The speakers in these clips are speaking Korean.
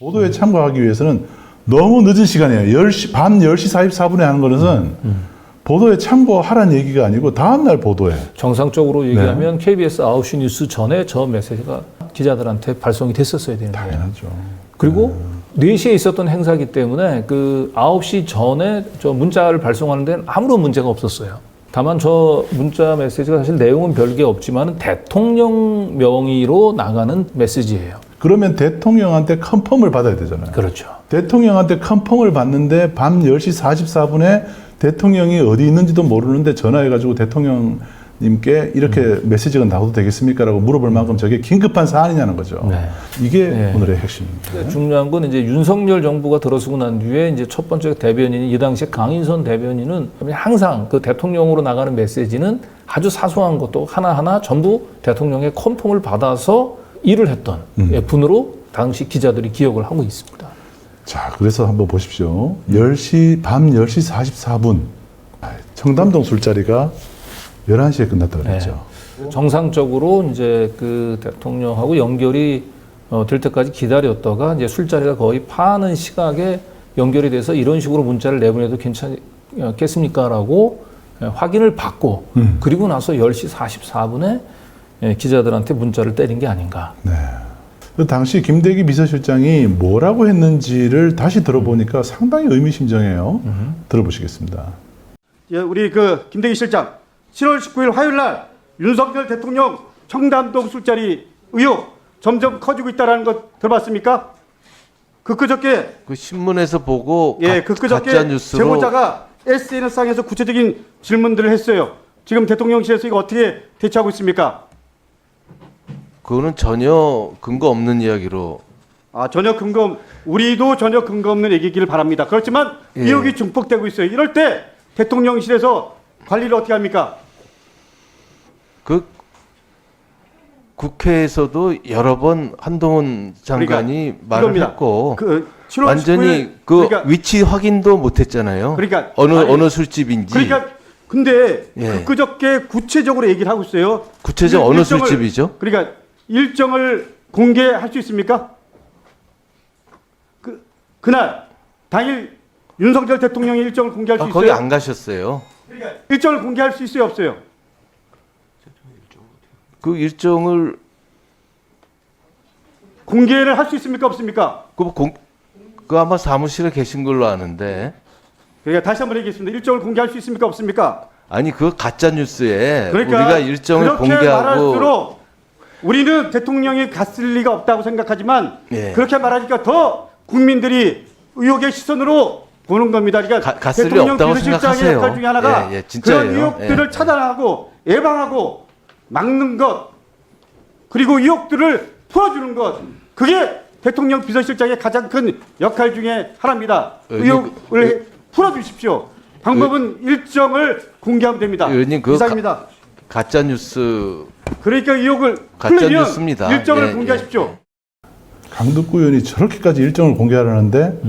보도에 참가하기 위해서는 너무 늦은 시간이에요. 밤 10시 44분에 하는 것은 보도에 참고하라는 얘기가 아니고 다음날 보도에. 정상적으로 얘기하면 KBS 9시 뉴스 전에 저 메시지가 기자들한테 발송이 됐었어야 되는데. 당연하죠. 그리고 4시에 있었던 행사이기 때문에 그 9시 전에 저 문자를 발송하는 데는 아무런 문제가 없었어요. 다만 저 문자 메시지가 사실 내용은 별게 없지만 대통령 명의로 나가는 메시지예요. 그러면 대통령한테 컨펌을 받아야 되잖아요. 그렇죠. 대통령한테 컨펌을 받는데 밤 10시 44분에 대통령이 어디 있는지도 모르는데 전화해가지고 대통령님께 이렇게 메시지가 나와도 되겠습니까? 라고 물어볼 만큼 저게 긴급한 사안이냐는 거죠. 네. 이게 오늘의 핵심입니다. 중요한 건 이제 윤석열 정부가 들어서고 난 뒤에 이제 첫 번째 대변인이 이 당시에 강인선 대변인은 항상 그 대통령으로 나가는 메시지는 아주 사소한 것도 하나하나 전부 대통령의 컨펌을 받아서 일을 했던 분으로 당시 기자들이 기억을 하고 있습니다. 자, 그래서 한번 보십시오. 밤 10시 44분. 청담동 술자리가 11시에 끝났다고 그랬죠. 네. 정상적으로 이제 그 대통령하고 연결이 될 때까지 기다렸다가 이제 술자리가 거의 파는 시각에 연결이 돼서 이런 식으로 문자를 내보내도 괜찮겠습니까? 라고 확인을 받고 그리고 나서 10시 44분에 기자들한테 문자를 때린 게 아닌가. 네. 그 당시 김대기 비서실장이 뭐라고 했는지를 다시 들어보니까 상당히 의미심장해요. 들어보시겠습니다. 예, 우리 그 김대기 실장 7월 19일 화요일 날 윤석열 대통령 청담동 술자리 의혹 점점 커지고 있다는 것 들어봤습니까? 그저께 그 신문에서 보고 가짜 그저께 뉴스로 제보자가 SNS상에서 구체적인 질문들을 했어요. 지금 대통령실에서 이거 어떻게 대처하고 있습니까? 그거는 전혀 근거 없는 이야기로 전혀 우리도 전혀 근거 없는 얘기기를 바랍니다. 그렇지만 의혹이 증폭되고 있어요. 이럴 때 대통령실에서 관리를 어떻게 합니까? 그 국회에서도 여러 번 한동훈 장관이 말을 이겁니다. 했고 7월 완전히 19일, 그 그러니까, 위치 확인도 못했잖아요. 그러니까 어느 술집인지. 그러니까 근데 예. 그저께 구체적으로 얘기를 하고 있어요. 구체적 어느 술집이죠? 그러니까 일정을 공개할 수 있습니까? 그날 당일 윤석열 대통령이 일정을 공개할 수 있어요? 거기 안 가셨어요. 그러니까 일정을 공개할 수 있어요, 없어요? 그 일정을 공개를 할 수 있습니까, 없습니까? 그 아마 사무실에 계신 걸로 아는데. 그러니까 다시 한번 얘기했습니다. 일정을 공개할 수 있습니까, 없습니까? 아니 그 가짜 뉴스에 그러니까 우리가 일정을 그렇게 공개하고 말할수록 우리는 대통령이 갔을 리가 없다고 생각하지만 그렇게 말하니까 더 국민들이 의혹의 시선으로 보는 겁니다. 그러니까 갔을 리 대통령 없다고 비서실장의 생각하세요. 역할 중에 하나가 진짜예요. 그런 의혹들을 차단하고 예방하고 막는 것 그리고 의혹들을 풀어주는 것 그게 대통령 비서실장의 가장 큰 역할 중에 하나입니다. 의혹을 풀어주십시오. 방법은 일정을 공개하면 됩니다. 의원님 이상입니다. 가짜 뉴스 그러니까 의혹을 가짜 풀려면 뉴스입니다. 일정을 공개하십시오. 강덕구 의원이 저렇게까지 일정을 공개하려는데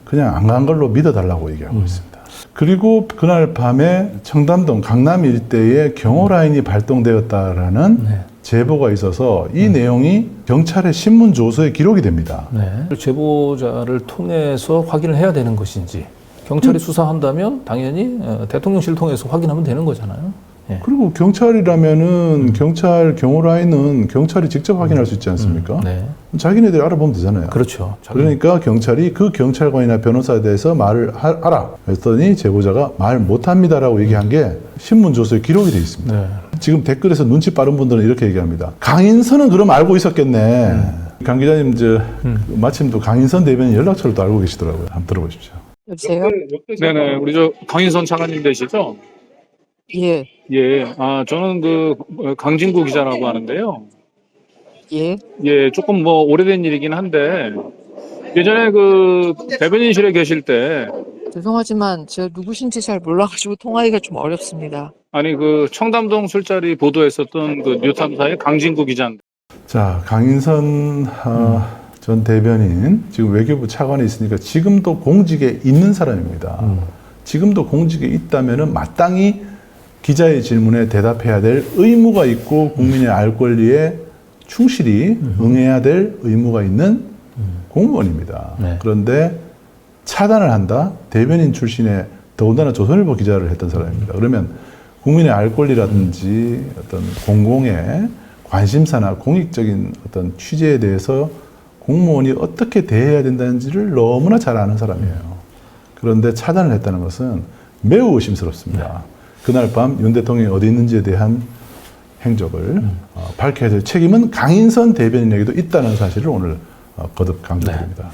그냥 안 간 걸로 믿어달라고 얘기하고 있습니다. 그리고 그날 밤에 청담동 강남 일대에 경호라인이 발동되었다라는 제보가 있어서 이 내용이 경찰의 신문 조서에 기록이 됩니다. 네. 제보자를 통해서 확인을 해야 되는 것인지 경찰이 수사한다면 당연히 대통령실을 통해서 확인하면 되는 거잖아요. 예. 그리고 경찰이라면은 경찰 경호라인은 경찰이 직접 확인할 수 있지 않습니까? 네. 자기네들이 알아보면 되잖아요. 그렇죠. 그러니까 경찰이 그 경찰관이나 변호사에 대해서 말을 하라 했더니 제보자가 말 못합니다라고 얘기한 게 신문 조서에 기록이 돼 있습니다. 네. 지금 댓글에서 눈치 빠른 분들은 이렇게 얘기합니다. 강인선은 그럼 알고 있었겠네. 강 기자님 마침 또 강인선 대변인 연락처를 또 알고 계시더라고요. 한번 들어보십시오. 여보세요? 네네, 우리 저 강인선 차관님 되시죠? 예, 예, 저는 그 강진구 기자라고 하는데요. 예. 예, 조금 뭐 오래된 일이긴 한데 예전에 그 대변인실에 계실 때 죄송하지만 제가 누구신지 잘 몰라가지고 통화하기가 좀 어렵습니다. 아니 그 청담동 술자리 보도했었던 그 뉴탐사의 강진구 기자인데. 자, 강인선 전 대변인 지금 외교부 차관에 있으니까 지금도 공직에 있는 사람입니다. 지금도 공직에 있다면은 마땅히 기자의 질문에 대답해야 될 의무가 있고 국민의 알 권리에 충실히 응해야 될 의무가 있는 공무원입니다. 네. 그런데 차단을 한다? 대변인 출신의 더군다나 조선일보 기자를 했던 사람입니다. 그러면 국민의 알 권리라든지 어떤 공공의 관심사나 공익적인 어떤 취재에 대해서 공무원이 어떻게 대해야 된다는지를 너무나 잘 아는 사람이에요. 그런데 차단을 했다는 것은 매우 의심스럽습니다. 그날 밤 윤 대통령이 어디 있는지에 대한 행적을 밝혀야 될 책임은 강인선 대변인에게도 있다는 사실을 오늘 거듭 강조드립니다.